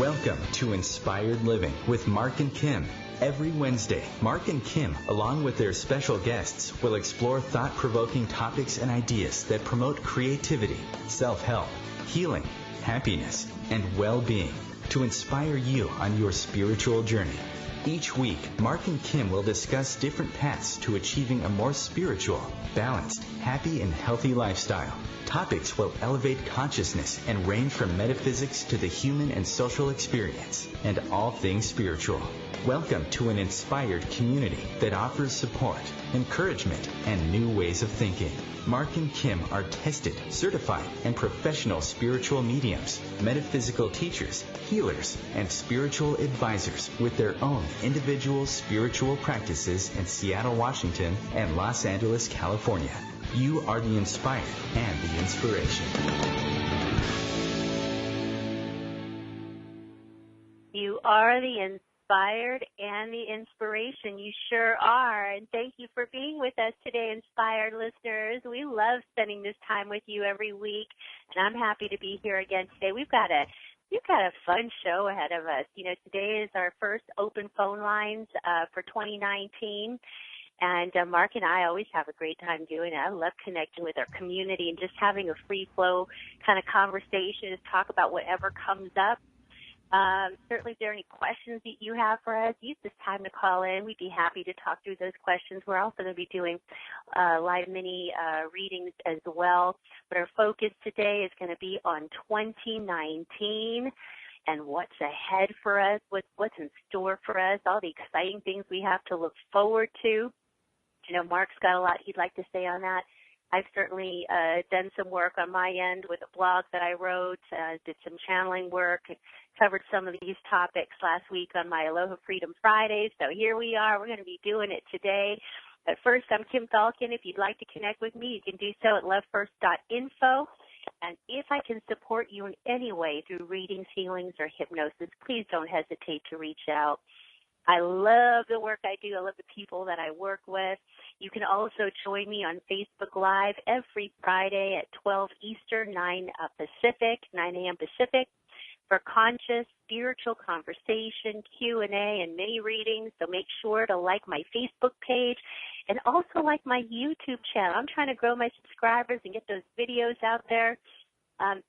Welcome to Inspired Living with Marc and Kim. Every Wednesday, Marc and Kim, along with their special guests, will explore thought-provoking topics and ideas that promote creativity, self-help, healing, happiness, and well-being to inspire you on your spiritual journey. Each week, Marc and Kim will discuss different paths to achieving a more spiritual, balanced, happy, and healthy lifestyle. Topics will elevate consciousness and range from metaphysics to the human and social experience, and all things spiritual. Welcome to an inspired community that offers support, encouragement, and new ways of thinking. Marc and Kim are tested, certified, and professional spiritual mediums, metaphysical teachers, healers, and spiritual advisors with their own individual spiritual practices in Seattle, Washington, and Los Angeles, California. You are the inspired and the inspiration. You are the inspired and the inspiration. You sure are. And thank you for being with us today, inspired listeners. We love spending this time with you every week, and I'm happy to be here again today. We've got a fun show ahead of us. You know, today is our first open phone lines for 2019. And Marc and I always have a great time doing it. I love connecting with our community and just having a free flow kind of conversation, just talk about whatever comes up. Certainly if there are any questions that you have for us, use this time to call in. We'd be happy to talk through those questions. We're also going to be doing live mini readings as well. But our focus today is going to be on 2019 and what's ahead for us, what's in store for us, all the exciting things we have to look forward to. You know, Marc's got a lot he'd like to say on that. I've certainly done some work on my end with a blog that I wrote, did some channeling work, covered some of these topics last week on my Aloha Freedom Fridays. So here we are. We're going to be doing it today. But first, I'm Kim Falcon. If you'd like to connect with me, you can do so at lovefirst.info. And if I can support you in any way through readings, healings, or hypnosis, please don't hesitate to reach out. I love the work I do. I love the people that I work with. You can also join me on Facebook Live every Friday at 12 Eastern, 9 a.m. Pacific for conscious spiritual conversation, Q&A, and mini readings. So make sure to like my Facebook page and also like my YouTube channel. I'm trying to grow my subscribers and get those videos out there.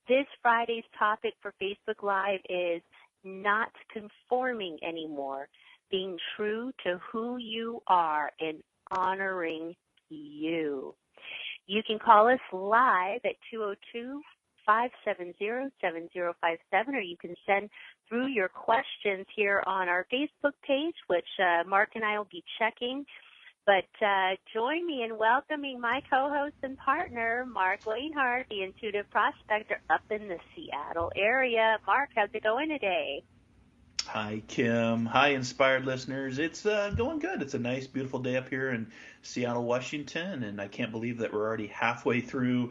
This Friday's topic for Facebook Live is not conforming anymore, being true to who you are and honoring you. You can call us live at 202-570-7057, or you can send through your questions here on our Facebook page, which Marc and I will be checking. But join me in welcoming my co-host and partner, Marc Lainhart, the intuitive prospector up in the Seattle area. Marc, how's it going today? Hi, Kim. Hi, inspired listeners. It's going good. It's a nice, beautiful day up here in Seattle, Washington, and I can't believe that we're already halfway through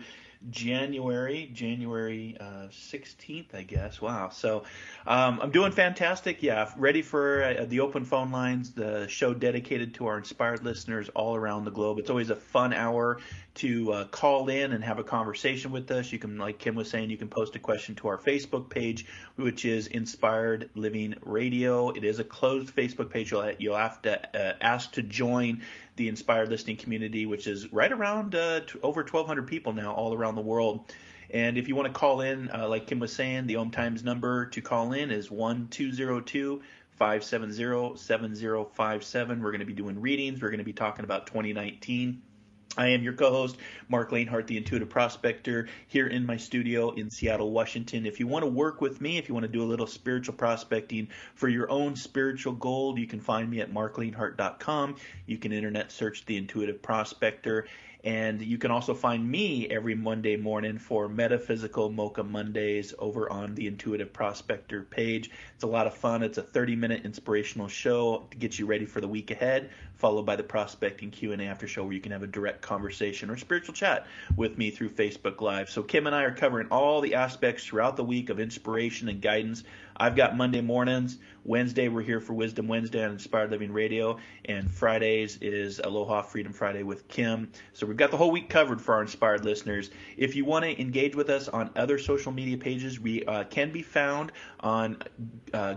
January 16th, I guess. Wow. So I'm doing fantastic. Yeah, ready for the open phone lines, the show dedicated to our inspired listeners all around the globe. It's always a fun hour to call in and have a conversation with us. You can, like Kim was saying, you can post a question to our Facebook page, which is Inspired Living Radio. It is a closed Facebook page. You'll have to ask to join the Inspired Listening community, which is right around over 1,200 people now all around the world. And if you want to call in, like Kim was saying, the OMTimes number to call in is 1-202-570-7057. We're going to be doing readings. We're going to be talking about 2019. I am your co-host, Marc Lainhart, the Intuitive Prospector, here in my studio in Seattle, Washington. If you want to work with me, if you want to do a little spiritual prospecting for your own spiritual gold, you can find me at marclainhart.com. You can internet search the Intuitive Prospector. And you can also find me every Monday morning for Metaphysical Mocha Mondays over on the Intuitive Prospector page. It's a lot of fun. It's a 30-minute inspirational show to get you ready for the week ahead, followed by the Prospecting Q&A after show where you can have a direct conversation or spiritual chat with me through Facebook Live. So Kim and I are covering all the aspects throughout the week of inspiration and guidance. I've got Monday mornings. Wednesday, we're here for Wisdom Wednesday on Inspired Living Radio, and Fridays is Aloha Freedom Friday with Kim. So we've got the whole week covered for our inspired listeners. If you want to engage with us on other social media pages, we can be found on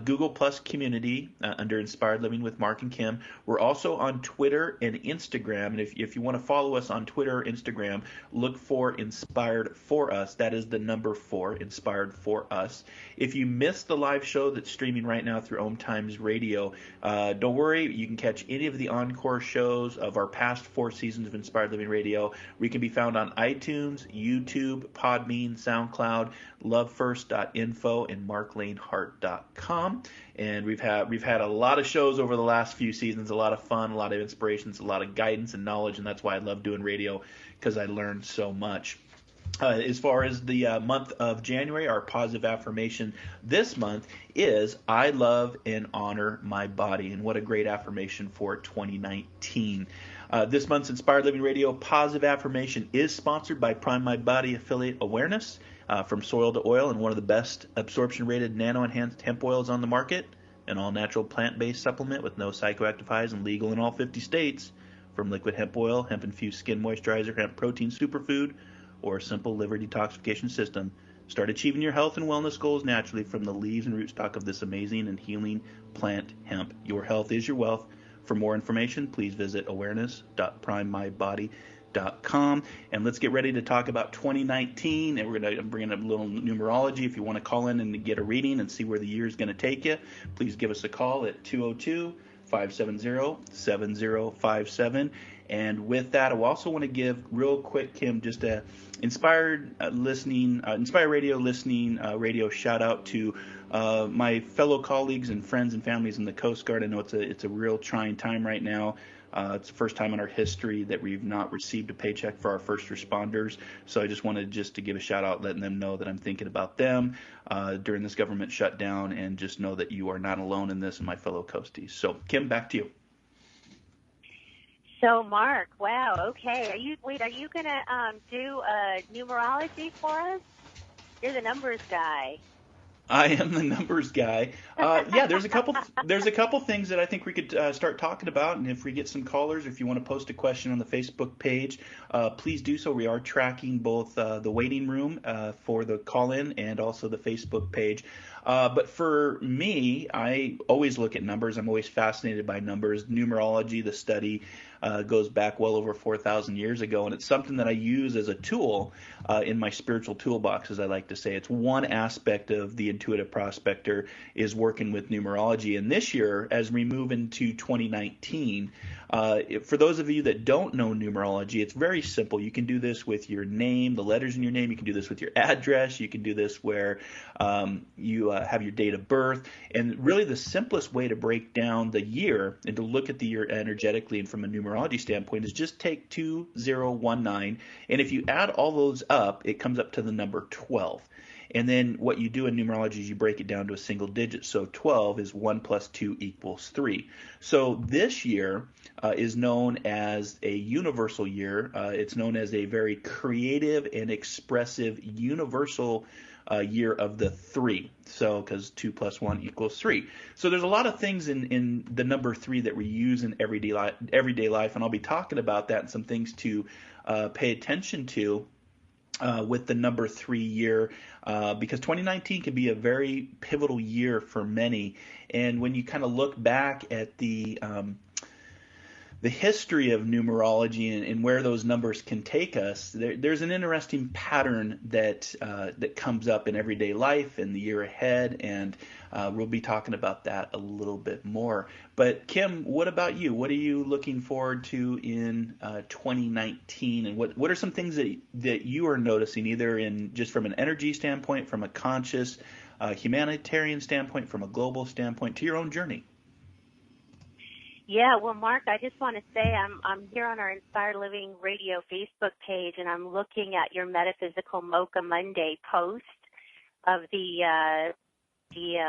Google Plus Community under Inspired Living with Marc and Kim. We're also on Twitter and Instagram, and if you want to follow us on Twitter or Instagram, look for Inspired For Us. That is the number 4, Inspired For Us. If you missed the live show that's streaming right now through OMTimes Radio, don't worry, you can catch any of the encore shows of our past 4 seasons of Inspired Living Radio. We can be found on iTunes, YouTube, Podbean, SoundCloud, lovefirst.info, and marklaneheart.com. And we've had a lot of shows over the last few seasons, a lot of fun, a lot of inspirations, a lot of guidance and knowledge, and that's why I love doing radio, because I learned so much. As far as the month of January, our positive affirmation this month is I love and honor my body. And what a great affirmation for 2019. This month's Inspired Living Radio positive affirmation is sponsored by Prime My Body affiliate Awareness, from soil to oil, and one of the best absorption rated nano-enhanced hemp oils on the market, an all-natural plant-based supplement with no psychoactive highs and legal in all 50 states. From liquid hemp oil, hemp-infused skin moisturizer, hemp protein superfood, or a simple liver detoxification system, start achieving your health and wellness goals naturally from the leaves and rootstock of this amazing and healing plant hemp. Your health is your wealth. For more information, please visit awareness.primemybody.com. And let's get ready to talk about 2019. And we're going to bring in a little numerology. If you want to call in and get a reading and see where the year is going to take you, please give us a call at 202-570-7057. And with that, I also want to give real quick, Kim, just a Inspired Radio listening radio shout out to my fellow colleagues and friends and families in the Coast Guard. I know it's a real trying time right now. It's the first time in our history that we've not received a paycheck for our first responders. So I just wanted to give a shout out, letting them know that I'm thinking about them during this government shutdown, and just know that you are not alone in this, and my fellow Coasties. So Kim, back to you. So, Mark, wow, okay. Are you going to do numerology for us? You're the numbers guy. I am the numbers guy. Yeah, there's a couple things that I think we could start talking about, and if we get some callers, if you want to post a question on the Facebook page, please do so. We are tracking both the waiting room for the call-in and also the Facebook page. But for me, I always look at numbers. I'm always fascinated by numbers. Numerology, the study, goes back well over 4,000 years ago, and it's something that I use as a tool in my spiritual toolbox, as I like to say. It's one aspect of the intuitive prospector is working with numerology. And this year, as we move into 2019, for those of you that don't know numerology, it's very simple. You can do this with your name, the letters in your name. You can do this with your address. You can do this where you have your date of birth. And really the simplest way to break down the year and to look at the year energetically and from a numerology standpoint is just take 2019, and if you add all those up, it comes up to the number 12. And then what you do in numerology is you break it down to a single digit. So 12 is 1 plus 2 equals 3. So this year is known as a universal year. It's known as a very creative and expressive universal year of the 3. So because 2 plus 1 equals 3. So there's a lot of things in the number 3 that we use in everyday life, and I'll be talking about that and some things to pay attention to with the number 3 year, because 2019 can be a very pivotal year for many. And when you kind of look back at the history of numerology and where those numbers can take us, there's an interesting pattern that comes up in everyday life in the year ahead, and we'll be talking about that a little bit more. But Kim, what about you? What are you looking forward to in 2019, and what are some things that you are noticing, either in just from an energy standpoint, from a conscious humanitarian standpoint, from a global standpoint, to your own journey? Yeah, well, Mark, I just want to say I'm here on our Inspired Living Radio Facebook page, and I'm looking at your Metaphysical Mocha Monday post of the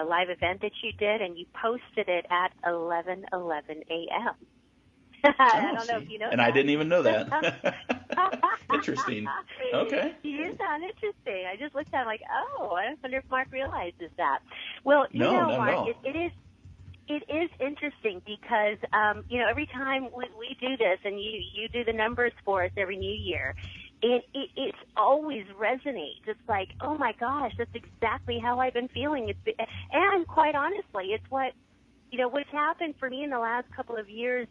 live event that you did, and you posted it at 11:11 a.m. I Oh, don't know if see. you know And I that. didn't even know that. Interesting. Okay. You sound interesting. I just looked at it like, oh, I wonder if Mark realizes that. Well, No, not at Mark, all. it is interesting because, every time we do this and you do the numbers for us every New Year, it's always resonates. It's like, oh my gosh, that's exactly how I've been feeling. And quite honestly, it's what's happened for me in the last couple of years.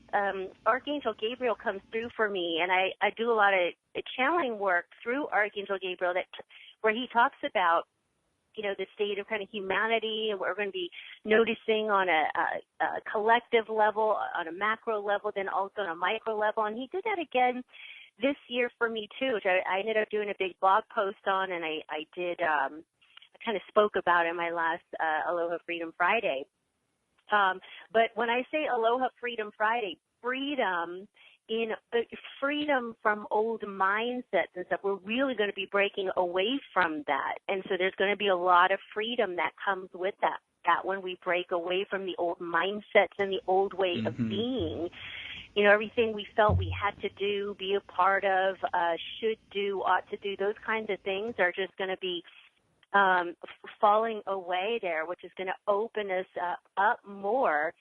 Archangel Gabriel comes through for me, and I do a lot of channeling work through Archangel Gabriel where he talks about the state of kind of humanity, and we're going to be noticing on a collective level, on a macro level, then also on a micro level. And he did that again this year for me too, which I ended up doing a big blog post on, and I kind of spoke about it in my last Aloha Freedom Friday. But when I say Aloha Freedom Friday, freedom from old mindsets and stuff, we're really going to be breaking away from that. And so there's going to be a lot of freedom that comes with that when we break away from the old mindsets and the old way of being. Everything we felt we had to do, be a part of, should do, ought to do, those kinds of things are just going to be falling away there, which is going to open us up more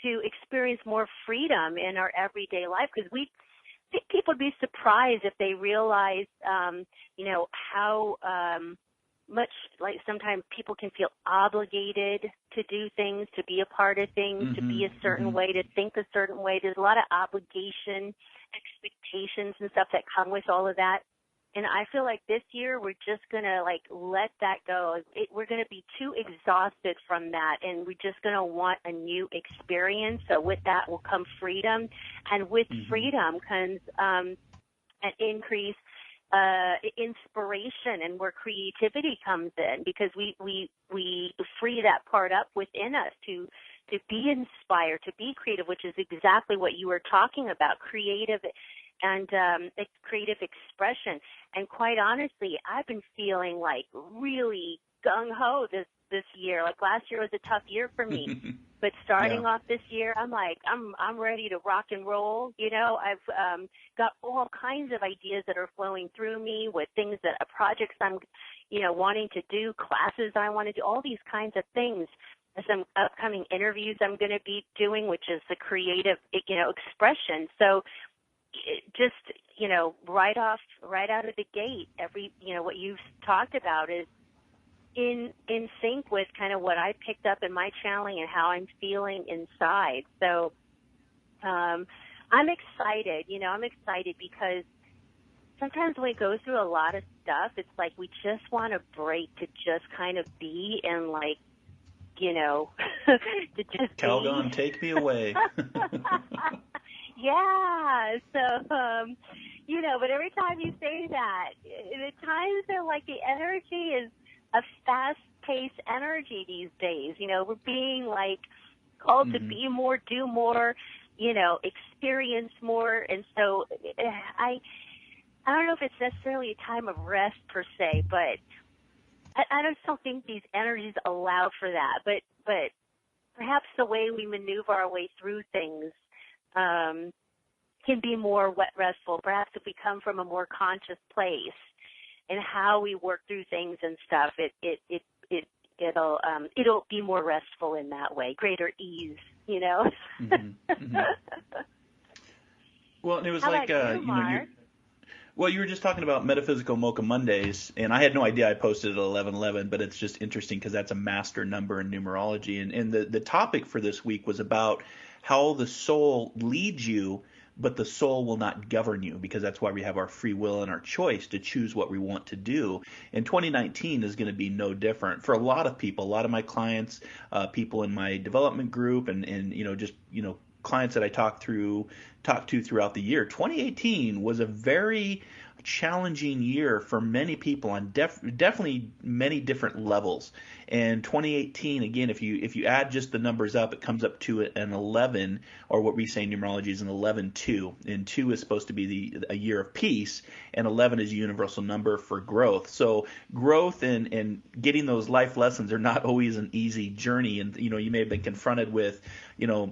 to experience more freedom in our everyday life. Because I think people would be surprised if they realize, how much, like, sometimes people can feel obligated to do things, to be a part of things, to be a certain way, to think a certain way. There's a lot of obligation, expectations and stuff that come with all of that. And I feel like this year we're just going to let that go. We're going to be too exhausted from that, and we're just going to want a new experience. So with that will come freedom, and with freedom comes an increase inspiration and where creativity comes in, because we free that part up within us to be inspired, to be creative, which is exactly what you were talking about, creative and creative expression. And quite honestly, I've been feeling like really gung-ho this year. Like last year was a tough year for me, but starting off this year, I'm like, I'm ready to rock and roll. I've got all kinds of ideas that are flowing through me with things projects I'm, wanting to do, classes I want to do, all these kinds of things. Some upcoming interviews I'm going to be doing, which is the creative, expression. So just, right out of the gate, what you've talked about is in sync with kind of what I picked up in my channeling and how I'm feeling inside. So I'm excited. I'm excited because sometimes when we go through a lot of stuff, it's like we just want a break to just kind of be and to just Calgon, be. take me away. Yeah. So, but every time you say that, the times are like the energy is a fast-paced energy these days. We're being called to be more, do more, experience more. And so I don't know if it's necessarily a time of rest per se, but I just don't think these energies allow for that. But perhaps the way we maneuver our way through things can be more restful. Perhaps if we come from a more conscious place and how we work through things and stuff, it'll be more restful in that way, greater ease, Well, and it was How like about you, Mark? you were just talking about Metaphysical Mocha Mondays, and I had no idea I posted at 11:11, but it's just interesting because that's a master number in numerology. And the topic for this week was about how the soul leads you, but the soul will not govern you, because that's why we have our free will and our choice to choose what we want to do. And 2019 is going to be no different for a lot of people, a lot of my clients, people in my development group, and clients that I talk to throughout the year. 2018 was a very challenging year for many people on definitely many different levels. And 2018, again, if you add just the numbers up, it comes up to an 11, or what we say in numerology is an 11-2. And 2 is supposed to be a year of peace, and 11 is a universal number for growth. So growth and getting those life lessons are not always an easy journey. And you may have been confronted with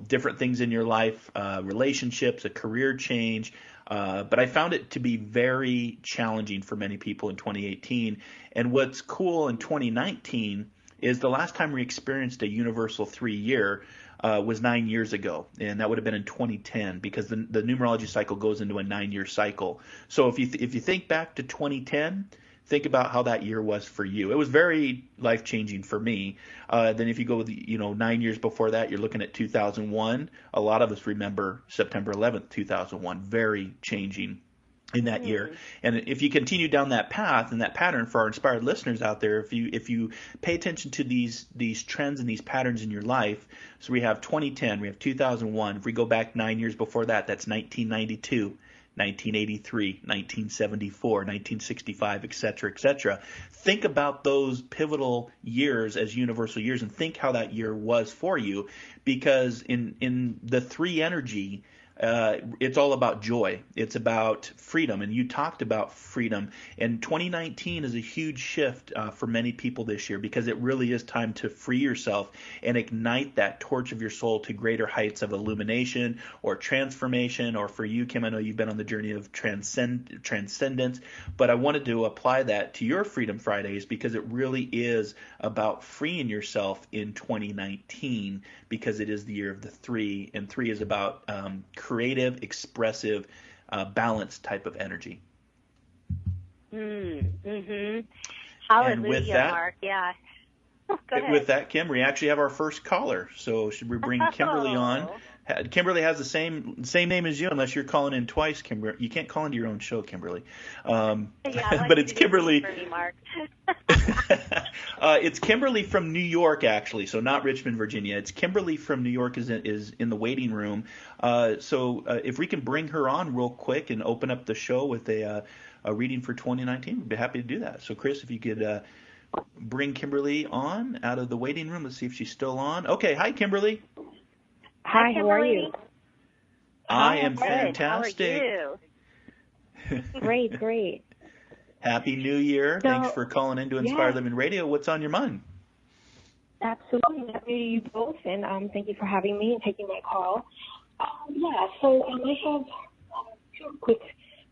different things in your life, relationships, a career change. But I found it to be very challenging for many people in 2018. And what's cool in 2019 is the last time we experienced a universal 3-year was 9 years ago, and that would have been in 2010, because the numerology cycle goes into a 9-year cycle. So if you think back to 2010, think about how that year was for you. It was very life-changing for me. Then if you go 9 years before that, you're looking at 2001. A lot of us remember September 11th, 2001, very changing in that year. And if you continue down that path and that pattern, for our inspired listeners out there, if you pay attention to these trends and these patterns in your life, so we have 2010, we have 2001. If we go back 9 years before that, that's 1992. 1983, 1974, 1965, et cetera, et cetera. Think about those pivotal years as universal years and think how that year was for you, because in the 3 energy, it's all about joy. It's about freedom, and you talked about freedom. And 2019 is a huge shift for many people this year, because it really is time to free yourself and ignite that torch of your soul to greater heights of illumination or transformation. Or for you, Kim, I know you've been on the journey of transcendence, but I wanted to apply that to your Freedom Fridays, because it really is about freeing yourself in 2019, because it is the year of the 3, and 3 is about creative, expressive, balanced type of energy. Hallelujah, And with that, Mark. Yeah. Go ahead. With that, Kim, we actually have our first caller. So should we bring Kimberly on? Kimberly has the same name as you, unless you're calling in twice, Kimberly. You can't call into your own show, Kimberly. But it's Kimberly. For me, Mark. It's Kimberly from New York, actually, so not Richmond, Virginia. It's Kimberly from New York is in the waiting room. So if we can bring her on real quick and open up the show with a reading for 2019, we'd be happy to do that. So, Chris, if you could bring Kimberly on out of the waiting room. Let's see if she's still on. Okay, hi, Kimberly. Hi, how are you? I am Good. fantastic. How are you? Great. Happy New Year. So, Thanks for calling into Inspired Living Radio. What's on your mind? Absolutely. Happy to you both, and thank you for having me and taking my call. So I have 2 quick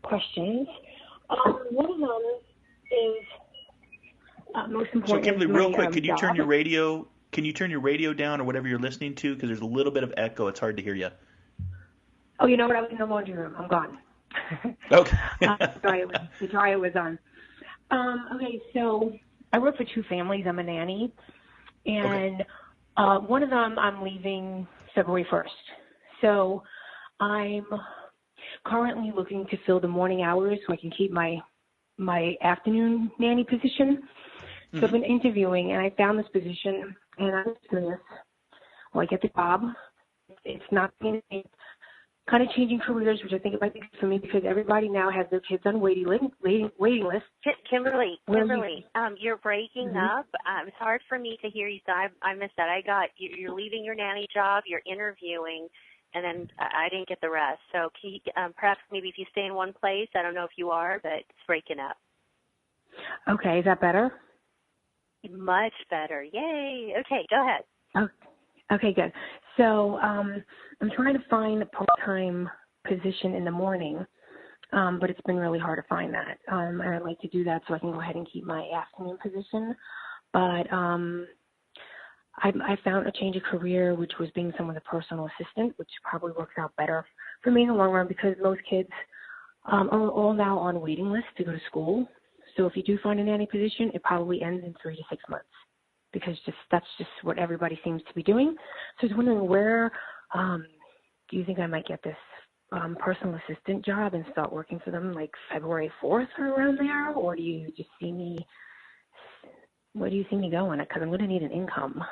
questions. One of them is most important. So, Kimberly, real quick, could you turn your radio? Can you turn your radio down or whatever you're listening to? Because there's a little bit of echo. It's hard to hear you. Oh, you know what? I was in the laundry room. I'm gone. Okay. The dryer was on. Okay, so I work for 2 families. I'm a nanny. And one of them I'm leaving February 1st. So I'm currently looking to fill the morning hours so I can keep my afternoon nanny position. So I've been interviewing, and I found this position, and I'm curious. Will I get the job? It's not kind of changing careers, which I think it might be good for me, because everybody now has their kids on waiting lists. Kimberly, you're breaking up. It's hard for me to hear you, so I missed that. I got you're leaving your nanny job, you're interviewing, and then I didn't get the rest. So can you, perhaps maybe if you stay in one place, I don't know if you are, but it's breaking up. Okay, is that better? Much better. Yay. Okay, go ahead. Oh, okay, good. So I'm trying to find a part-time position in the morning, but it's been really hard to find that. And I'd like to do that so I can go ahead and keep my afternoon position. But I found a change of career, which was being someone's personal assistant, which probably works out better for me in the long run, because most kids are all now on waiting lists to go to school. So if you do find a nanny position, it probably ends in 3 to 6 months, because that's just what everybody seems to be doing. So I was wondering, where do you think I might get this personal assistant job and start working for them, like February 4th or around there? Or do you just see me, where do you see me going? Because I'm going to need an income.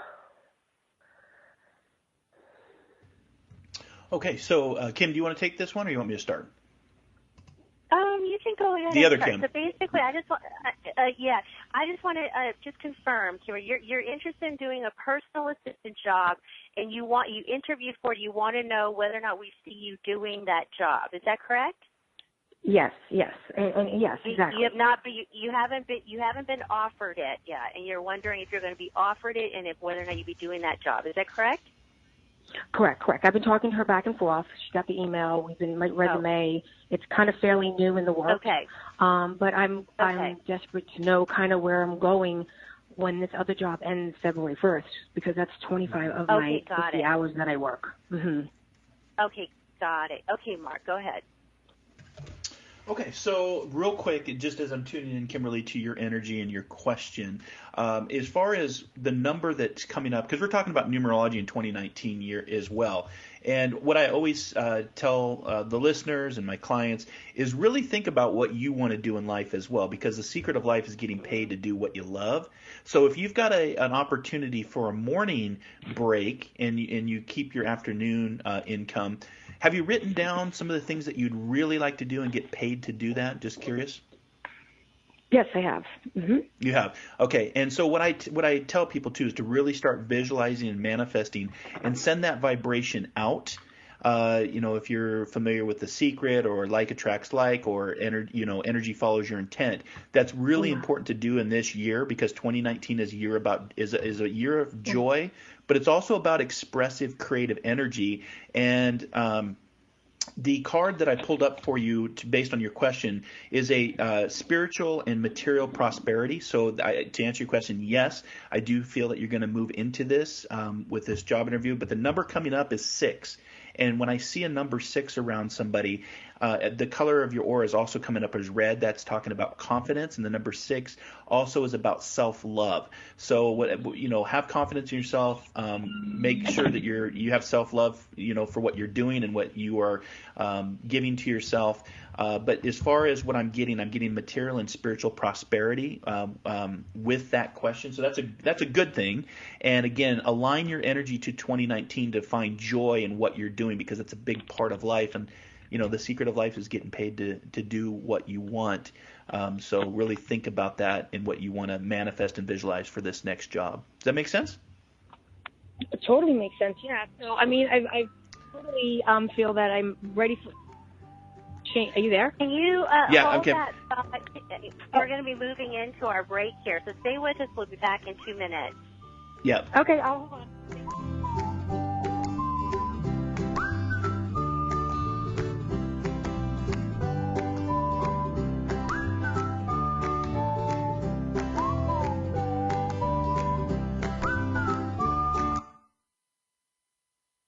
Okay, so Kim, do you want to take this one, or you want me to start? You can go ahead. The and other start. Kim. So basically, I just want, I just want to just confirm, Kira, you're interested in doing a personal assistant job, and you interviewed for it. You want to know whether or not we see you doing that job. Is that correct? Yes, and yes, exactly. You have not, you haven't been offered it yet, and you're wondering if you're going to be offered it, and whether or not you'd be doing that job. Is that correct? Correct. I've been talking to her back and forth. She got the email. We've been resume. It's kind of fairly new in the works. Okay. But I'm desperate to know kind of where I'm going when this other job ends February 1st, because that's 25 of my 50 hours that I work. Mm-hmm. Okay, got it. Okay, Mark, go ahead. Okay, so real quick, just as I'm tuning in, Kimberly, to your energy and your question, as far as the number that's coming up, because we're talking about numerology in 2019 year as well, and what I always tell the listeners and my clients is really think about what you want to do in life as well, because the secret of life is getting paid to do what you love. So if you've got an opportunity for a morning break and you keep your afternoon income, have you written down some of the things that you'd really like to do and get paid to do that? Just curious. Yes, I have. Mm-hmm. You have. Okay. And so what I tell people too is to really start visualizing and manifesting and send that vibration out. If you're familiar with The Secret or Like Attracts Like or Energy Follows Your Intent, that's really important to do in this year, because 2019 is a year of joy, but it's also about expressive creative energy. And the card that I pulled up for you based on your question is a spiritual and material prosperity. So to answer your question, yes, I do feel that you're going to move into this with this job interview, but the number coming up is 6. And when I see a number 6 around somebody, the color of your aura is also coming up as red. That's talking about confidence. And the number 6 also is about self-love. So, have confidence in yourself. Make sure that you have self-love, for what you're doing and what you are giving to yourself. But as far as what I'm getting material and spiritual prosperity with that question. So that's a good thing. And again, align your energy to 2019 to find joy in what you're doing, because it's a big part of life. And the secret of life is getting paid to do what you want. So really think about that and what you want to manifest and visualize for this next job. Does that make sense? It totally makes sense. Yeah. So I totally feel that I'm ready for. Are you there? Can you yeah, hold okay. that thought? We're going to be moving into our break here, so stay with us. We'll be back in 2 minutes. Yeah. Okay, I'll hold on.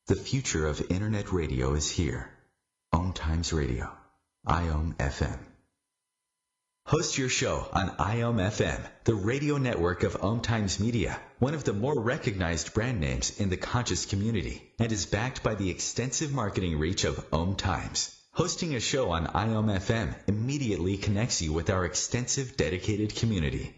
The future of Internet radio is here. OMTimes Radio. IOM FM. Host your show on IOM FM, the radio network of OMTimes Media, one of the more recognized brand names in the conscious community, and is backed by the extensive marketing reach of OMTimes. Hosting a show on IOM FM immediately connects you with our extensive dedicated community.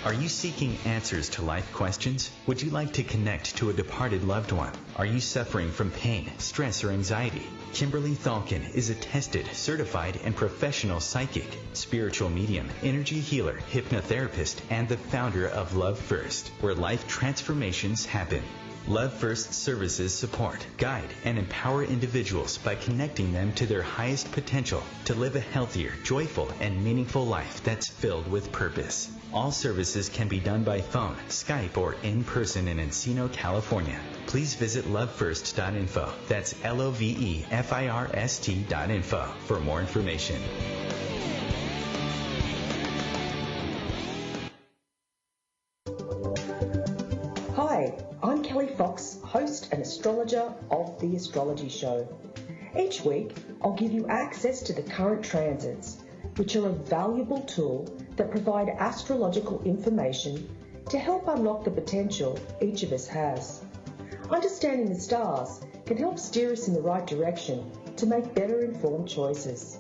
Are you seeking answers to life questions? Would you like to connect to a departed loved one? Are you suffering from pain, stress, or anxiety? Kimberly Thalkin is a tested, certified, and professional psychic, spiritual medium, energy healer, hypnotherapist, and the founder of Love First, where life transformations happen. Love First services support, guide, and empower individuals by connecting them to their highest potential to live a healthier, joyful, and meaningful life that's filled with purpose. All services can be done by phone, Skype, or in person in Encino, California. Please visit lovefirst.info. That's LOVEFIRST.info for more information. Hi, I'm Kelly Fox, host and astrologer of The Astrology Show. Each week, I'll give you access to the current transits, which are a valuable tool that provide astrological information to help unlock the potential each of us has. Understanding the stars can help steer us in the right direction to make better informed choices.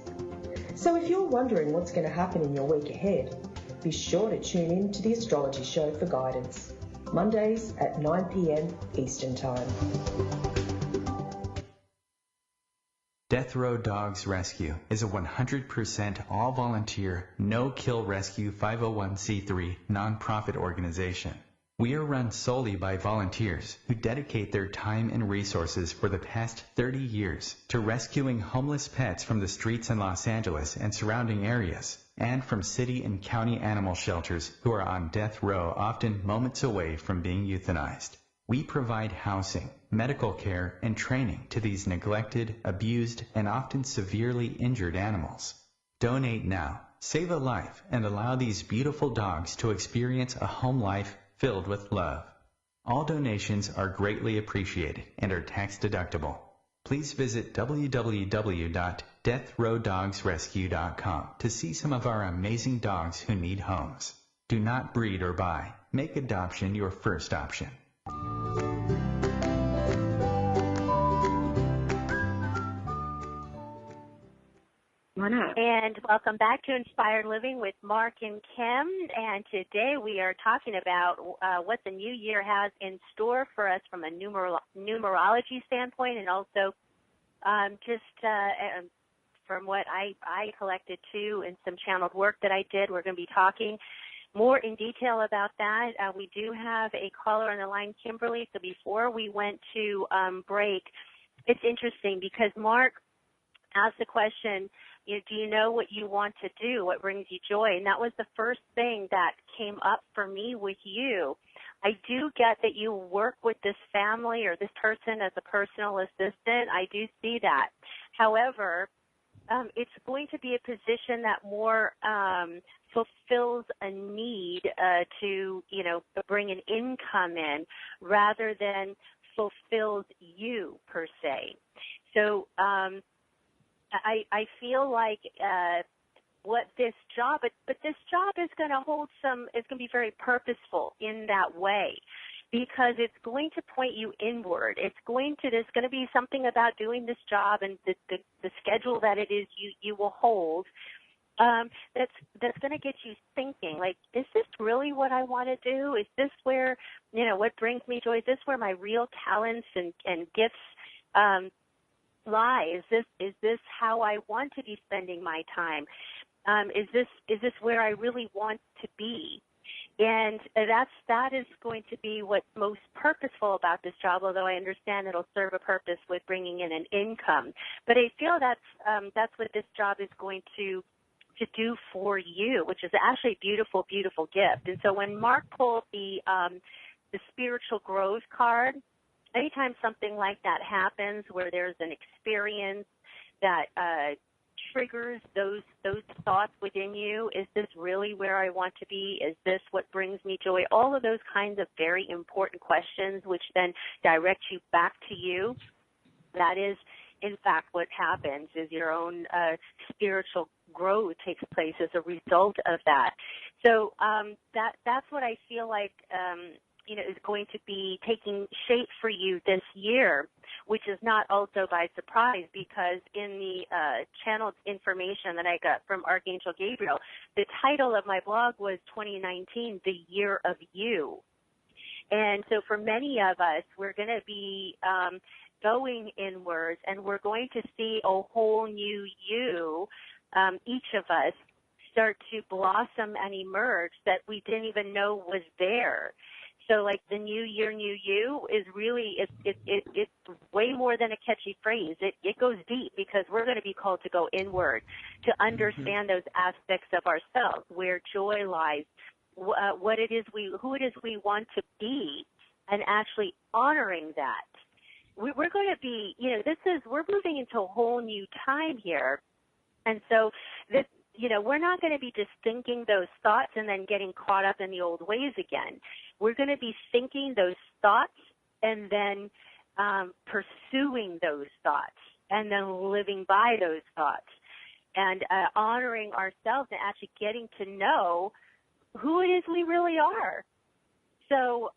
So if you're wondering what's going to happen in your week ahead, be sure to tune in to The Astrology Show for guidance, Mondays at 9 p.m. Eastern Time. Death Row Dogs Rescue is a 100% all-volunteer, no-kill rescue 501c3 nonprofit organization. We are run solely by volunteers who dedicate their time and resources for the past 30 years to rescuing homeless pets from the streets in Los Angeles and surrounding areas, and from city and county animal shelters who are on death row, often moments away from being euthanized. We provide housing, medical care, and training to these neglected, abused, and often severely injured animals. Donate now, save a life, and allow these beautiful dogs to experience a home life filled with love. All donations are greatly appreciated and are tax deductible. Please visit www.deathrowdogsrescue.com to see some of our amazing dogs who need homes. Do not breed or buy. Make adoption your first option. Why not? And welcome back to Inspired Living with Marc and Kim. And today we are talking about what the new year has in store for us from a numerology standpoint, and also from what I collected too in some channeled work that I did. We're going to be talking more in detail about that. We do have a caller on the line, Kimberly. So before we went to break, it's interesting because Marc asked the question, do you know what you want to do? What brings you joy? And that was the first thing that came up for me with you. I do get that you work with this family or this person as a personal assistant. I do see that. However, it's going to be a position that more fulfills a need to, bring an income in rather than fulfills you per se. So I feel like what this job, but this job is going to hold it's going to be very purposeful in that way, because it's going to point you inward. There's going to be something about doing this job and the schedule that it is you will hold that's going to get you thinking, like, is this really what I want to do? Is this where, what brings me joy? Is this where my real talents and gifts lie? Is this how I want to be spending my time? Is this where I really want to be? And that is going to be what's most purposeful about this job, although I understand it'll serve a purpose with bringing in an income. But I feel that's what this job is going to do for you, which is actually a beautiful, beautiful gift. And so when Marc pulled the spiritual growth card, anytime something like that happens where there's an experience that triggers those thoughts within you, is this really where I want to be? Is this what brings me joy? All of those kinds of very important questions, which then direct you back to you. That is, in fact, what happens is your own spiritual growth takes place as a result of that. So that's what I feel like is going to be taking shape for you this year, which is not also by surprise, because in the channeled information that I got from Archangel Gabriel, the title of my blog was 2019, the year of you. And so for many of us, we're going to be going inwards, and we're going to see a whole new you, each of us, start to blossom and emerge that we didn't even know was there. So like the new year, new you is really, it's way more than a catchy phrase. It goes deep, because we're going to be called to go inward, to understand those aspects of ourselves, where joy lies, who it is we want to be, and actually honoring that. We're going to be, we're moving into a whole new time here. And so this, we're not going to be just thinking those thoughts and then getting caught up in the old ways again. We're going to be thinking those thoughts and then pursuing those thoughts and then living by those thoughts and honoring ourselves and actually getting to know who it is we really are. So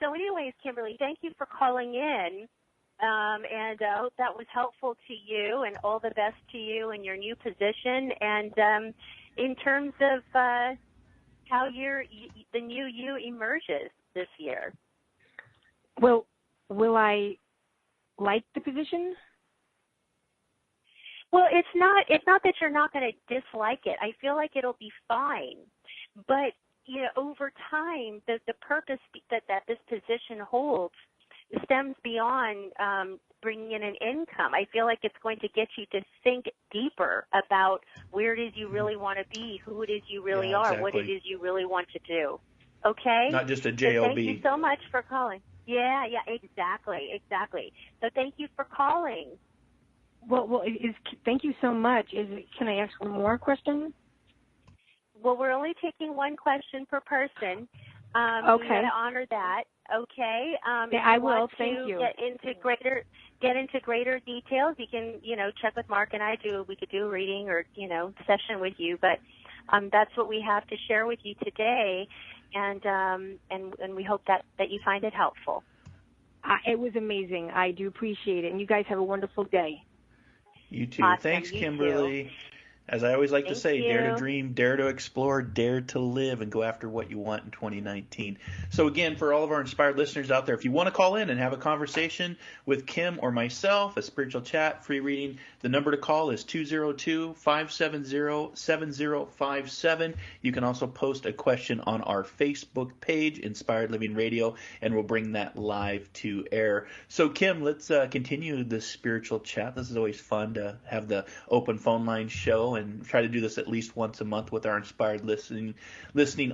anyways, Kimberly, thank you for calling in. And I hope that was helpful to you, and all the best to you in your new position. And in terms of how the new you emerges this year. Well, will I like the position? Well, it's not that you're not going to dislike it. I feel like it'll be fine. But, over time, the purpose that this position holds stems beyond bringing in an income. I feel like it's going to get you to think deeper about where it is you really want to be, who it is you really are, exactly. what it is you really want to do. Okay? Not just a So job. thank you so much for calling. Yeah, exactly. So thank you for calling. Well, thank you so much. Can I ask one more question? Well, we're only taking one question per person. Okay. We got to honor that. Okay. I will. Thank you. Get into greater details. You can, check with Mark and I. We could do a reading or session with you. But that's what we have to share with you today, and we hope that you find it helpful. It was amazing. I do appreciate it, and you guys have a wonderful day. You too. Awesome. Thanks, You Kimberly. too. As I always like to Thank say, dare you. to dream, dare to explore, dare to live, and go after what you want in 2019. So again, for all of our inspired listeners out there, if you want to call in and have a conversation with Kim or myself, a spiritual chat, free reading, the number to call is 202-570-7057. You can also post a question on our Facebook page, Inspired Living Radio, and we'll bring that live to air. So Kim, let's continue the spiritual chat. This is always fun to have the open phone line show and try to do this at least once a month with our inspired listening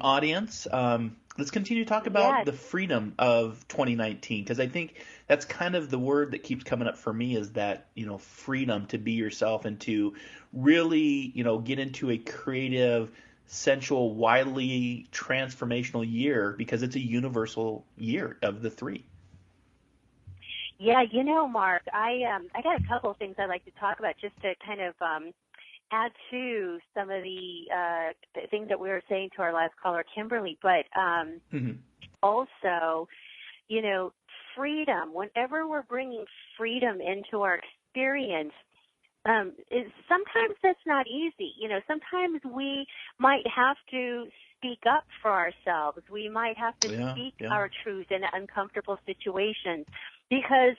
audience. Let's continue to talk about the freedom of 2019, because I think that's kind of the word that keeps coming up for me, is that, freedom to be yourself and to really, get into a creative, sensual, widely transformational year, because it's a universal year of the three. Yeah, Mark, I got a couple of things I'd like to talk about just to kind of add to some of the things that we were saying to our last caller, Kimberly, but also, freedom. Whenever we're bringing freedom into our experience, sometimes that's not easy. Sometimes we might have to speak up for ourselves. We might have to speak our truth in uncomfortable situations, because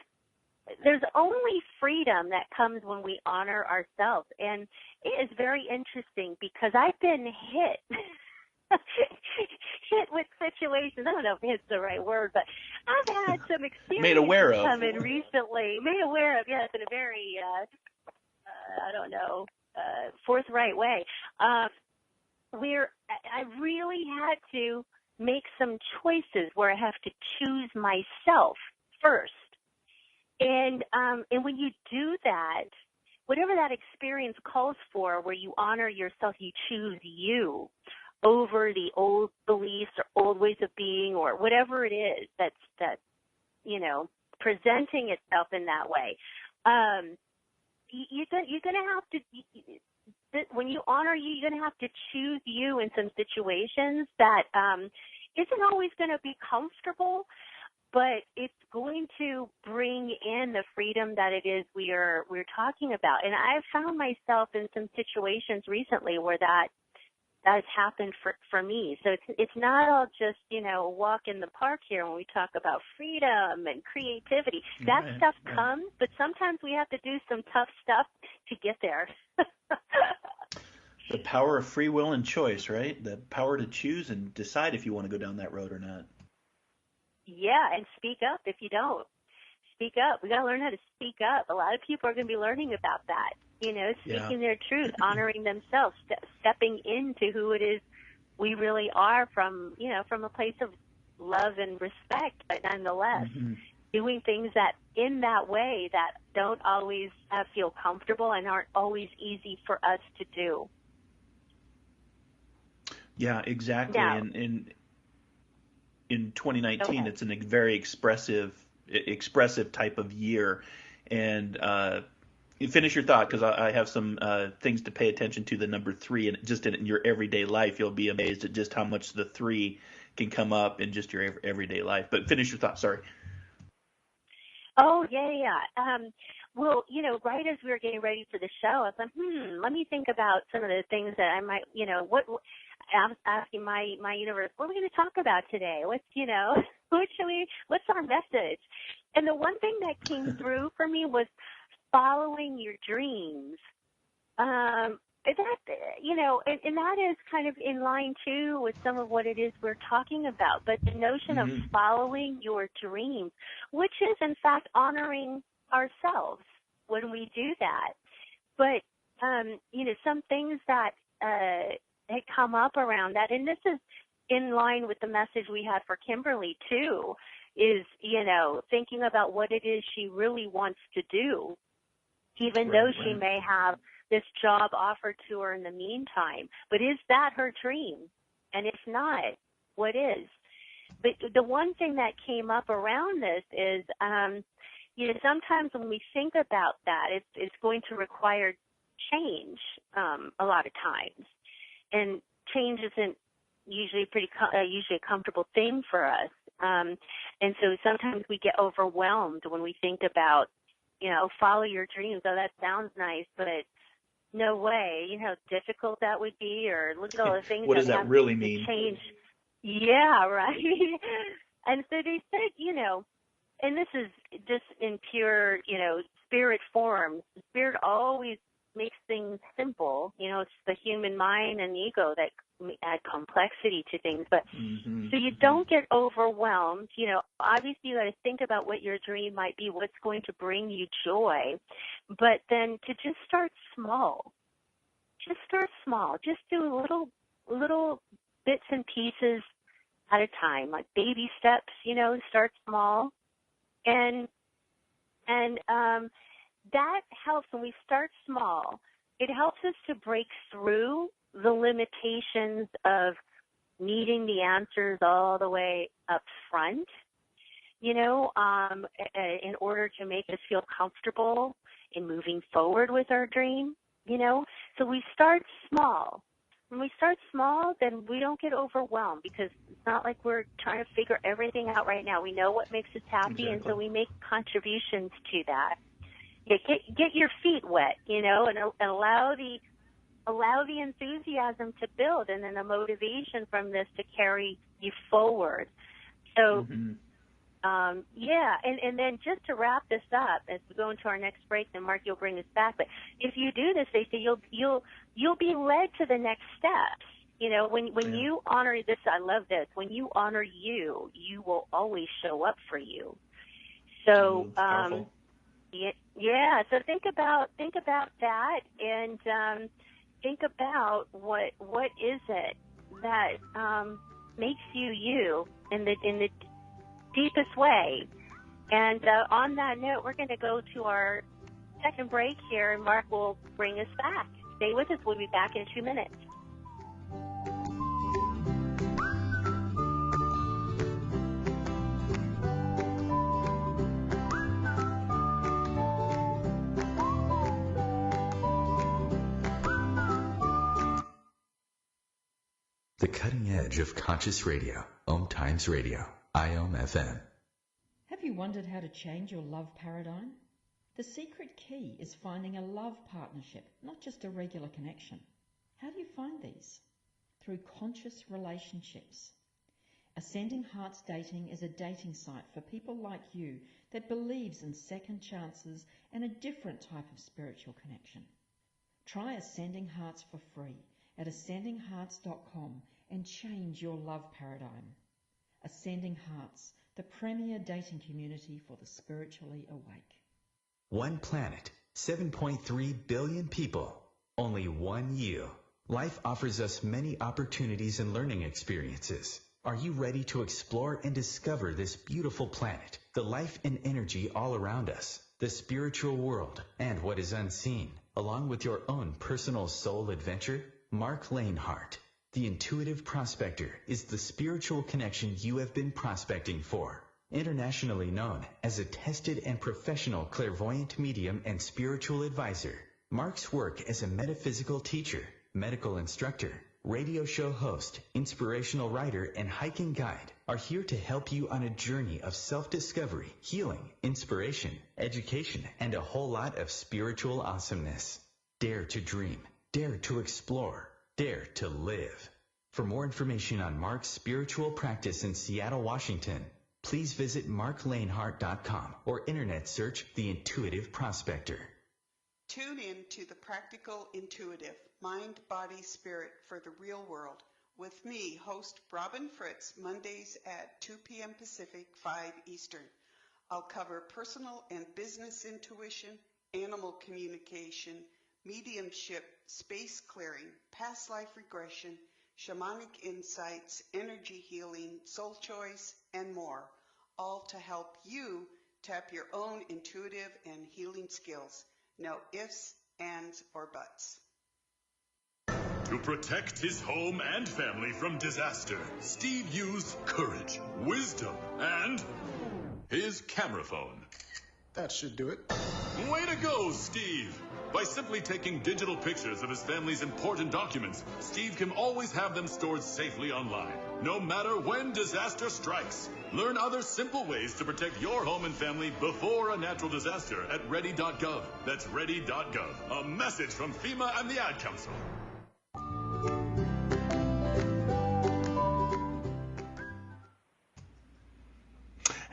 there's only freedom that comes when we honor ourselves. And it is very interesting, because I've been hit with situations. I don't know if hit's the right word, but I've had some experiences Made aware of. come in recently. Made aware of, yes, in a very, forthright way. Where I really had to make some choices where I have to choose myself first. And when you do that, whatever that experience calls for, where you honor yourself, you choose you over the old beliefs or old ways of being, or whatever it is that's presenting itself in that way. You're going to have to, when you honor you, you're going to have to choose you in some situations that isn't always going to be comfortable, but it's going to bring in the freedom that it is we're talking about. And I've found myself in some situations recently where that has happened for me. So it's not all just, a walk in the park here when we talk about freedom and creativity. That stuff comes, but sometimes we have to do some tough stuff to get there. The power of free will and choice, right? The power to choose and decide if you want to go down that road or not. Yeah, and speak up if you don't. Speak up. We got to learn how to speak up. A lot of people are going to be learning about that. Speaking their truth, honoring themselves, stepping into who it is we really are from a place of love and respect, but nonetheless doing things that in that way that don't always feel comfortable and aren't always easy for us to do. Yeah, exactly. Now, in 2019, it's a very expressive type of year. And finish your thought, because I have some things to pay attention to. The number 3, and just in your everyday life, you'll be amazed at just how much the 3 can come up in just your everyday life. But finish your thought. Sorry. Oh, yeah. Well, right as we were getting ready for the show, I was like, let me think about some of the things that I might, I'm asking my universe, what are we going to talk about today? What's our message? And the one thing that came through for me was following your dreams. and that is kind of in line too with some of what it is we're talking about. But the notion of following your dreams, which is in fact honoring ourselves when we do that. But some things that had come up around that, and this is in line with the message we had for Kimberly too, is thinking about what it is she really wants to do, even though she may have this job offered to her in the meantime. But is that her dream? And if not, what is? But the one thing that came up around this is, sometimes when we think about that, it's going to require change a lot of times. And change isn't usually usually a comfortable thing for us. And so sometimes we get overwhelmed when we think about, follow your dreams. Oh, that sounds nice, but no way. You know how difficult that would be, or look at all the things what does that really mean? Change. Yeah, right. And so they said, and this is just in pure, spirit form. Spirit always makes things simple. It's the human mind and ego that add complexity to things. But so you don't get overwhelmed. Obviously you got to think about what your dream might be, what's going to bring you joy. But then to just start small. Just start small. Just do little bits and pieces at a time, like baby steps, start small. And that helps when we start small. It helps us to break through the limitations of needing the answers all the way up front, in order to make us feel comfortable in moving forward with our dream, So we start small. When we start small, then we don't get overwhelmed, because it's not like we're trying to figure everything out right now. We know what makes us happy, exactly. And so we make contributions to that. Yeah, get your feet wet, and allow the enthusiasm to build, and then the motivation from this to carry you forward. So, and then just to wrap this up, as we go into our next break, then Mark, you'll bring us back. But if you do this, they say you'll be led to the next steps. When you honor this, I love this. When you honor you will always show up for you. So, so think about that, and think about what is it that makes you in the deepest way. And on that note, we're going to go to our second break here, and Mark will bring us back. Stay with us. We'll be back in 2 minutes. The cutting edge of conscious radio. OMTimes Radio. IOM FM. Have you wondered how to change your love paradigm? The secret key is finding a love partnership, not just a regular connection. How do you find these? Through conscious relationships. Ascending Hearts Dating is a dating site for people like you that believes in second chances and a different type of spiritual connection. Try Ascending Hearts for free at ascendinghearts.com and change your love paradigm. Ascending Hearts, the premier dating community for the spiritually awake. One planet, 7.3 billion people, only one you. Life offers us many opportunities and learning experiences. Are you ready to explore and discover this beautiful planet, the life and energy all around us, the spiritual world, and what is unseen, along with your own personal soul adventure? Marc Laneheart, the intuitive prospector, is the spiritual connection you have been prospecting for. Internationally known as a tested and professional clairvoyant medium and spiritual advisor, Marc's work as a metaphysical teacher, medical instructor, radio show host, inspirational writer, and hiking guide are here to help you on a journey of self-discovery, healing, inspiration, education, and a whole lot of spiritual awesomeness. Dare to dream. Dare to explore. Dare to live. For more information on Marc's spiritual practice in Seattle, Washington, please visit marclaneheart.com or internet search The Intuitive Prospector. Tune in to the Practical Intuitive, Mind, Body, Spirit for the Real World with me, host Robin Fritz, Mondays at 2 p.m. Pacific, 5 Eastern. I'll cover personal and business intuition, animal communication, mediumship, space clearing, past life regression, shamanic insights, energy healing, soul choice, and more, all to help you tap your own intuitive and healing skills. No ifs, ands, or buts. To protect his home and family from disaster, Steve used courage, wisdom, and his camera phone. That should do it. Way to go, Steve! By simply taking digital pictures of his family's important documents, Steve can always have them stored safely online, no matter when disaster strikes. Learn other simple ways to protect your home and family before a natural disaster at ready.gov. That's ready.gov. A message from FEMA and the Ad Council.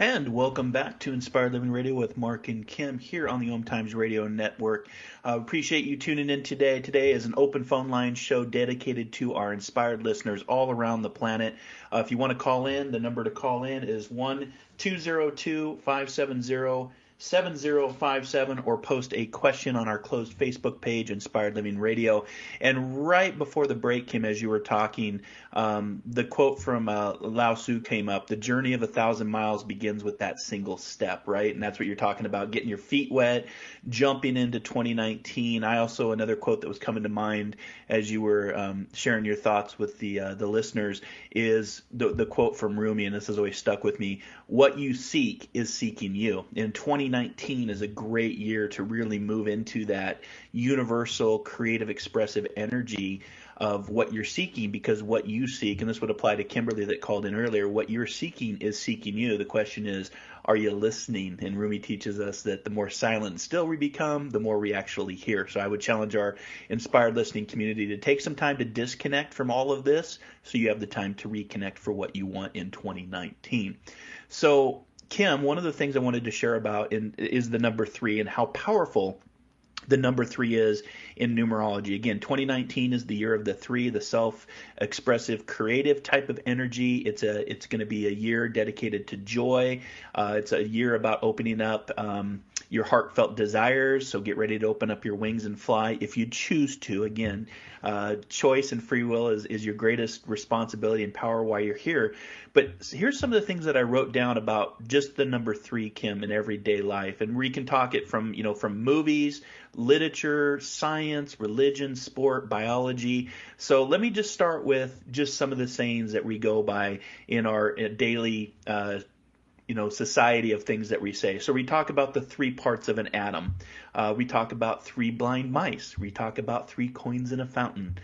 And welcome back to Inspired Living Radio with Marc and Kim here on the OMTimes Radio Network. Appreciate you tuning in today. Today is an open phone line show dedicated to our inspired listeners all around the planet. If you want to call in, the number to call in is 1-202-570-7057 or post a question on our closed Facebook page, Inspired Living Radio. And right before the break, Kim, as you were talking, the quote from Lao Tzu came up: the journey of 1,000 miles begins with that single step, right? And that's what you're talking about, getting your feet wet, jumping into 2019. I also, another quote that was coming to mind as you were sharing your thoughts with the listeners is the quote from Rumi, and this has always stuck with me: what you seek is seeking you. In 2019 is a great year to really move into that universal, creative, expressive energy of what you're seeking, because what you seek, and this would apply to Kimberly that called in earlier, what you're seeking is seeking you. The question is, are you listening? And Rumi teaches us that the more silent and still we become, the more we actually hear. So I would challenge our inspired listening community to take some time to disconnect from all of this so you have the time to reconnect for what you want in 2019. So Kim, one of the things I wanted to share about is the number 3 and how powerful the number 3 is in numerology. Again, 2019 is the year of the 3, the self-expressive, creative type of energy. It's going to be a year dedicated to joy. It's a year about opening up your heartfelt desires. So get ready to open up your wings and fly if you choose to. Again, choice and free will is your greatest responsibility and power while you're here. But here's some of the things that I wrote down about just the number 3, Kim, in everyday life. And we can talk it from movies, literature, science, religion, sport, biology. So let me just start with just some of the sayings that we go by in our daily society of things that we say. So we talk about the 3 parts of an atom. We talk about 3 blind mice. We talk about 3 coins in a fountain.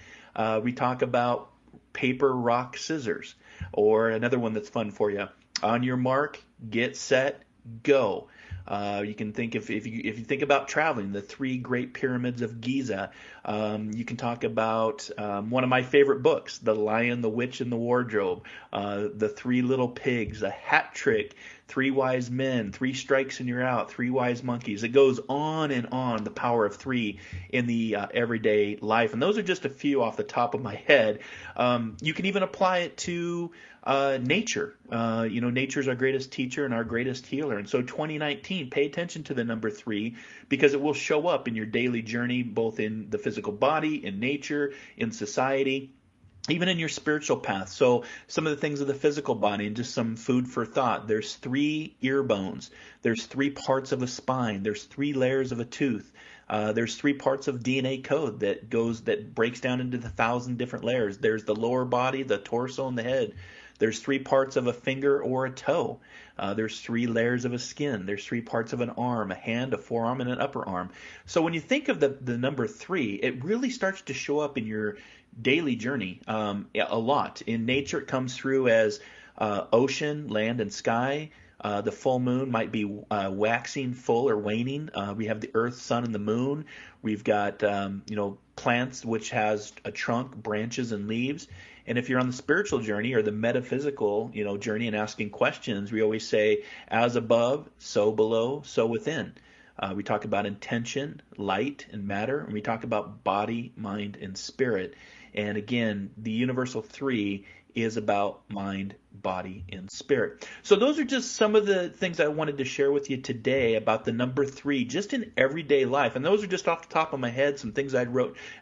We talk about paper, rock, scissors. Or another one that's fun for you: on your mark, get set, go. You can think if you think about traveling, the 3 great pyramids of Giza. You can talk about one of my favorite books, The Lion, the Witch, and the Wardrobe, the 3 Little Pigs, a hat trick, 3 wise men, 3 strikes and you're out, 3 wise monkeys. It goes on and on, the power of 3 in the everyday life. And those are just a few off the top of my head. You can even apply it to nature. Nature's our greatest teacher and our greatest healer. And so 2019, pay attention to the number 3 because it will show up in your daily journey, both in the physical body, in nature, in society, even in your spiritual path. So some of the things of the physical body and just some food for thought. There's 3 ear bones. There's 3 parts of a spine. There's 3 layers of a tooth. There's 3 parts of DNA code that breaks down into the 1,000 different layers. There's the lower body, the torso, and the head. There's 3 parts of a finger or a toe. There's 3 layers of a skin. There's 3 parts of an arm, a hand, a forearm, and an upper arm. So when you think of the number 3, it really starts to show up in your daily journey a lot. In nature, it comes through as ocean, land, and sky. The full moon might be waxing full or waning. We have the earth, sun, and the moon. We've got plants, which has a trunk, branches, and leaves. And if you're on the spiritual journey or the metaphysical journey and asking questions, we always say, as above, so below, so within. We talk about intention, light, and matter, and we talk about body, mind, and spirit. And again, the universal three is about mind, body, and spirit. So those are just some of the things I wanted to share with you today about the number three, just in everyday life. And those are just off the top of my head, some things I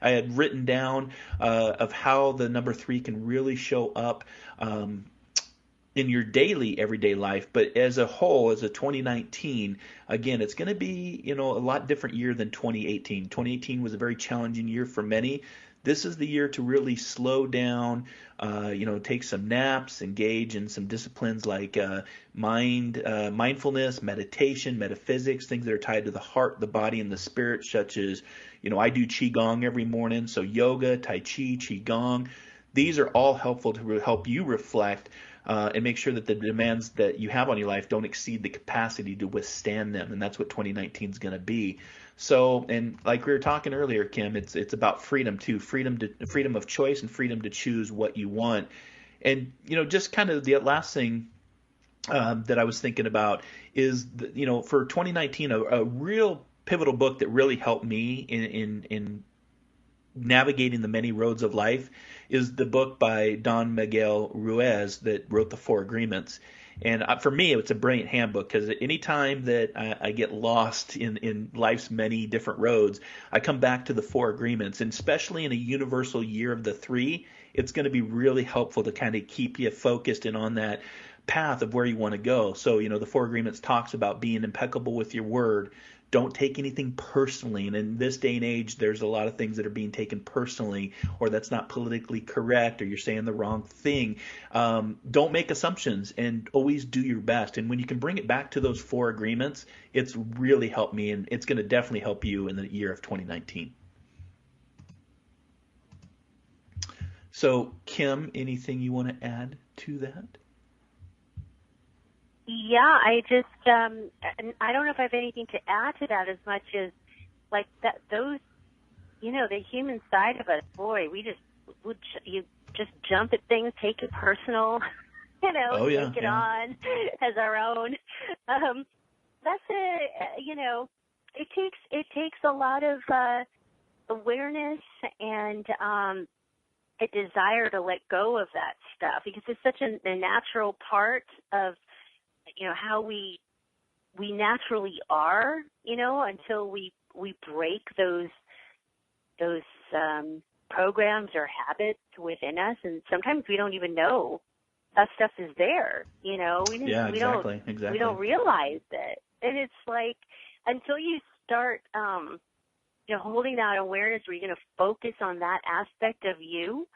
had written down of how the number three can really show up in your daily everyday life. But as a whole, as a 2019, again, it's going to be, a lot different year than 2018. 2018 was a very challenging year for many. This is the year to really slow down, take some naps, engage in some disciplines like mindfulness, meditation, metaphysics, things that are tied to the heart, the body, and the spirit, such as, I do Qigong every morning. So yoga, Tai Chi, Qigong, these are all helpful to help you reflect and make sure that the demands that you have on your life don't exceed the capacity to withstand them. And that's what 2019 is going to be. So, and like we were talking earlier, Kim, it's about freedom too, freedom of choice and freedom to choose what you want. And, just kind of the last thing that I was thinking about is, for 2019, a real pivotal book that really helped me in navigating the many roads of life is the book by Don Miguel Ruiz that wrote the Four Agreements. And for me, it's a brilliant handbook because anytime that I get lost in life's many different roads, I come back to the Four Agreements. And especially in a universal year of the three, it's going to be really helpful to kind of keep you focused and on that path of where you want to go. So, the Four Agreements talks about being impeccable with your word. Don't take anything personally. And in this day and age, there's a lot of things that are being taken personally, or that's not politically correct, or you're saying the wrong thing. Don't make assumptions and always do your best. And when you can bring it back to those Four Agreements, it's really helped me, and it's going to definitely help you in the year of 2019. So, Kim, anything you want to add to that? Yeah, I just, I don't know if I have anything to add to that as much as, like, that those, the human side of us, boy, you just jump at things, take it personal, take it on as our own. That's it takes a lot of awareness and a desire to let go of that stuff, because it's such a natural part of how we naturally are, until we break those programs or habits within us. And sometimes we don't even know that stuff is there, we don't realize it. And it's like, until you start, holding that awareness where you're going to focus on that aspect of you,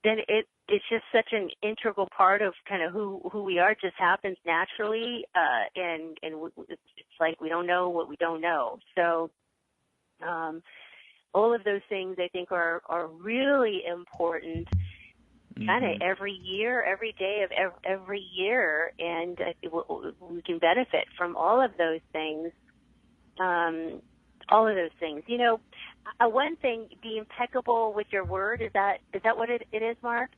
then it's just such an integral part of kind of who we are. It just happens naturally, and it's like we don't know what we don't know. So all of those things I think are really important, kind of every year, every day of every year, and we can benefit from all of those things. All of those things. One thing, be impeccable with your word. Is that what it is, Mark?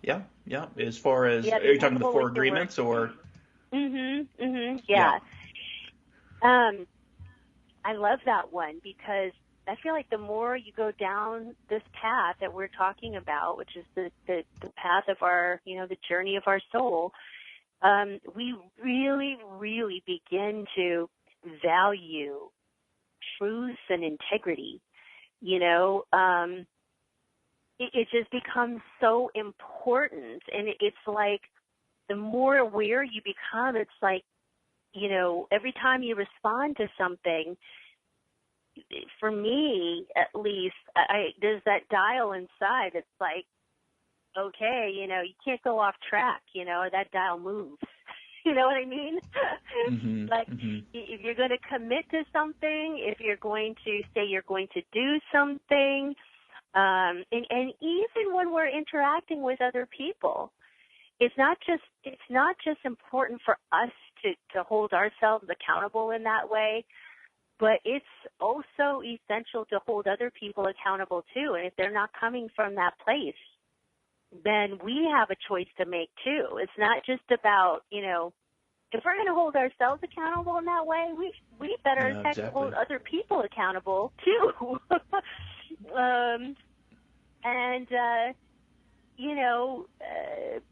Yeah. As far as, are you talking the Four Agreements or? Yeah. I love that one because I feel like the more you go down this path that we're talking about, which is the path of our, the journey of our soul, we really, really begin to value truth and integrity. It just becomes so important. And it's like the more aware you become, it's like, every time you respond to something, for me at least, there's that dial inside. It's like, okay, you can't go off track, that dial moves. You know what I mean? If you're going to commit to something, if you're going to say you're going to do something, and even when we're interacting with other people, it's not just important for us to hold ourselves accountable in that way, but it's also essential to hold other people accountable too. And if they're not coming from that place, then we have a choice to make too. It's not just about, if we're going to hold ourselves accountable in that way, we better hold other people accountable too.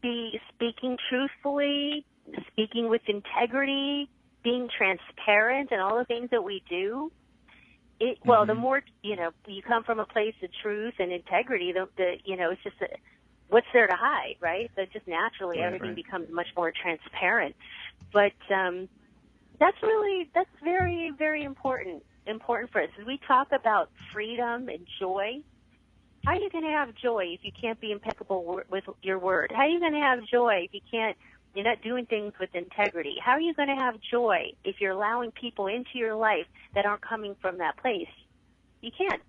Be speaking truthfully, speaking with integrity, being transparent, and all the things that we do. The more you come from a place of truth and integrity, it's just what's there to hide, right? So just naturally, everything becomes much more transparent. But that's very, very important for us. As we talk about freedom and joy, how are you going to have joy if you can't be impeccable with your word? How are you going to have joy if you're not doing things with integrity? How are you going to have joy if you're allowing people into your life that aren't coming from that place? You can't.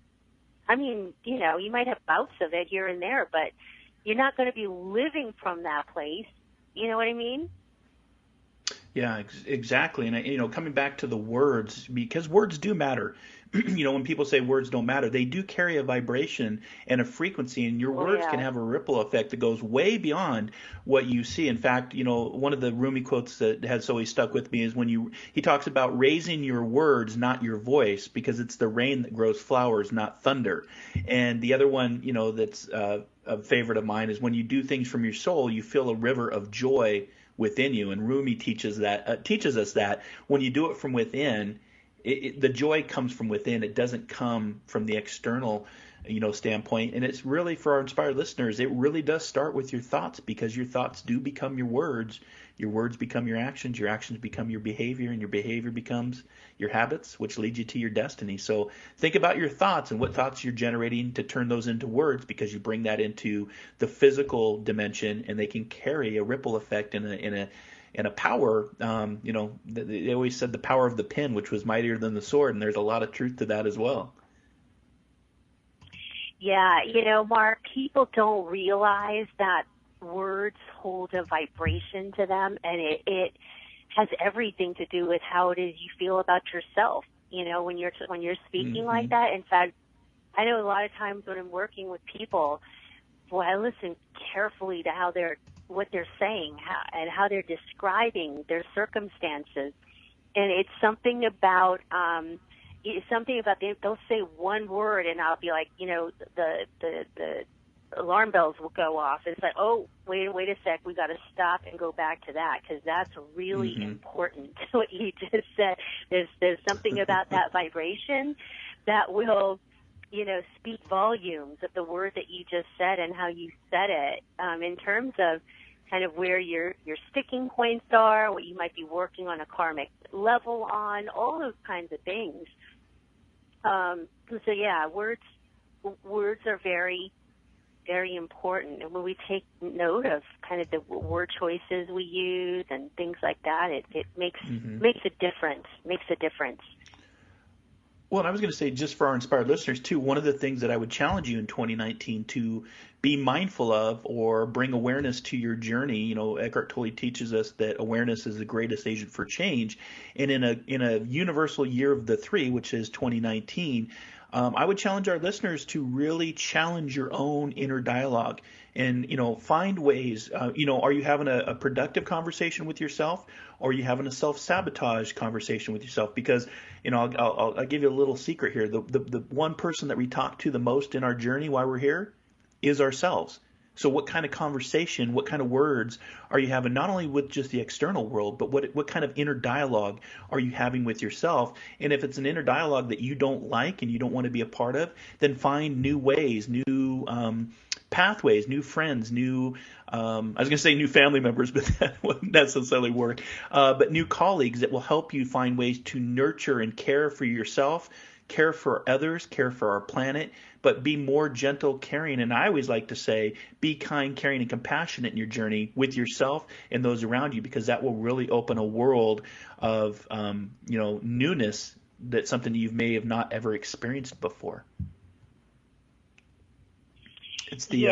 I mean, you might have bouts of it here and there, but you're not going to be living from that place. You know what I mean? Yeah, exactly. And, coming back to the words, because words do matter. When people say words don't matter, they do carry a vibration and a frequency, and your words can have a ripple effect that goes way beyond what you see. In fact, one of the Rumi quotes that has always stuck with me is when he talks about raising your words, not your voice, because it's the rain that grows flowers, not thunder. And the other one, that's a favorite of mine is when you do things from your soul, you feel a river of joy within you. And Rumi teaches us that when you do it from within, the joy comes from within. It doesn't come from the external, standpoint. And it's really, for our inspired listeners, it really does start with your thoughts, because your thoughts do become your words. Your words become your actions become your behavior, and your behavior becomes your habits, which lead you to your destiny. So think about your thoughts and what thoughts you're generating to turn those into words, because you bring that into the physical dimension, and they can carry a ripple effect in a power. They always said the power of the pen, which was mightier than the sword, and there's a lot of truth to that as well. Yeah, Mark, people don't realize that words hold a vibration to them, and it has everything to do with how it is you feel about yourself. When you're speaking like that. In fact, I know a lot of times when I'm working with people, I listen carefully to what they're saying and how they're describing their circumstances, and it's something about they'll say one word, and I'll be like, the alarm bells will go off. It's like, oh, wait a sec, we got to stop and go back to that, because that's really important. What you just said, there's something about that vibration that will, speak volumes of the word that you just said and how you said it, in terms of kind of where your sticking points are, what you might be working on a karmic level on, all those kinds of things. So yeah, words are very, very important. And when we take note of kind of the word choices we use and things like that, it makes a difference. Well, and I was going to say, just for our inspired listeners too, one of the things that I would challenge you in 2019 to be mindful of or bring awareness to your journey. Eckhart Tolle teaches us that awareness is the greatest agent for change. And in a universal year of the three, which is 2019, I would challenge our listeners to really challenge your own inner dialogue and, find ways, are you having a productive conversation with yourself, or are you having a self-sabotage conversation with yourself? Because, I'll give you a little secret here. The one person that we talk to the most in our journey while we're here is ourselves. So what kind of conversation, what kind of words are you having, not only with just the external world, but what kind of inner dialogue are you having with yourself? And if it's an inner dialogue that you don't like and you don't want to be a part of, then find new ways, new pathways, new friends, new I was going to say new family members, but that wouldn't necessarily work. But new colleagues that will help you find ways to nurture and care for yourself, care for others, care for our planet, but be more gentle, caring, and I always like to say, be kind, caring, and compassionate in your journey with yourself and those around you, because that will really open a world of, newness, that's something you may have not ever experienced before. It's the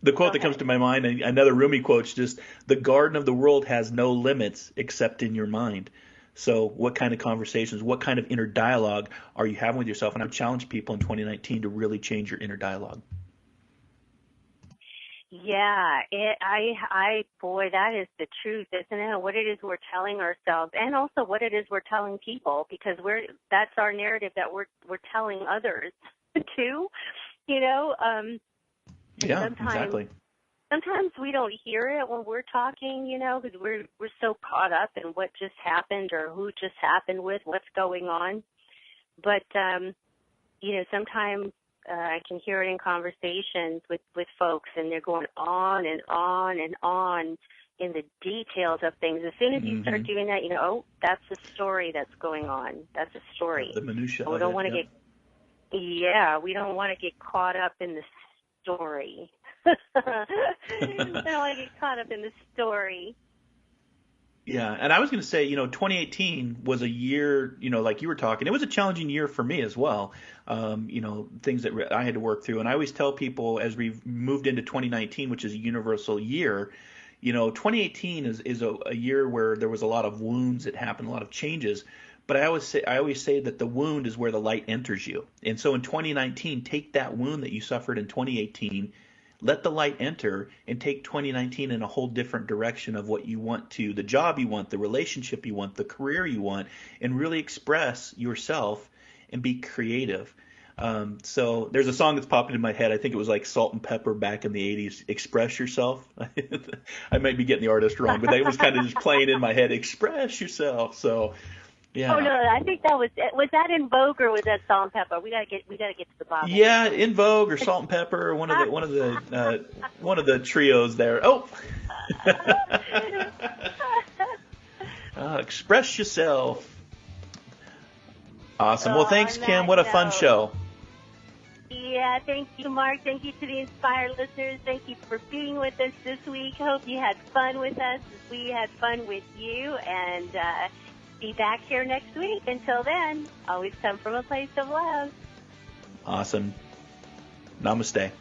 quote that comes to my mind, another Rumi quote, just the garden of the world has no limits except in your mind. So what kind of conversations, what kind of inner dialogue are you having with yourself? And I would challenge people in 2019 to really change your inner dialogue. Yeah, boy, that is the truth, isn't it? What it is we're telling ourselves, and also what it is we're telling people, because that's our narrative that we're telling others too. You know, Yeah, sometimes, exactly. Sometimes we don't hear it when we're talking, you know, because we're so caught up in what just happened or who just happened with, what's going on. But you know, sometimes I can hear it in conversations with folks, and they're going on and on and on in the details of things. As soon as you start doing that, you know, oh, that's a story that's going on. That's a story. The minutiae. We don't want to we don't want to get caught up in the story. We don't want to get caught up in the story. Yeah, and I was going to say, 2018 was a year, like you were talking, it was a challenging year for me as well. Things that I had to work through. And I always tell people as we've moved into 2019, which is a universal year, 2018 is a year where there was a lot of wounds that happened, a lot of changes. But I always say that the wound is where the light enters you. And so in 2019, take that wound that you suffered in 2018, let the light enter, and take 2019 in a whole different direction of what you want to, the job you want, the relationship you want, the career you want, and really express yourself and be creative. So there's a song that's popping in my head. I think it was like Salt and Pepper back in the 80s, Express Yourself. I might be getting the artist wrong, but that was kind of just playing in my head, Express Yourself. So yeah. Oh no, I think that was that In Vogue or was that Salt and Pepper? We gotta get to the bottom. Yeah, In Vogue or Salt and Pepper, one of the trios there. Oh, Express Yourself. Awesome. Well, thanks, Kim. What a fun show. Yeah, thank you, Mark. Thank you to the Inspired listeners. Thank you for being with us this week. Hope you had fun with us as we had fun with you, and be back here next week. Until then, always come from a place of love. Awesome. Namaste.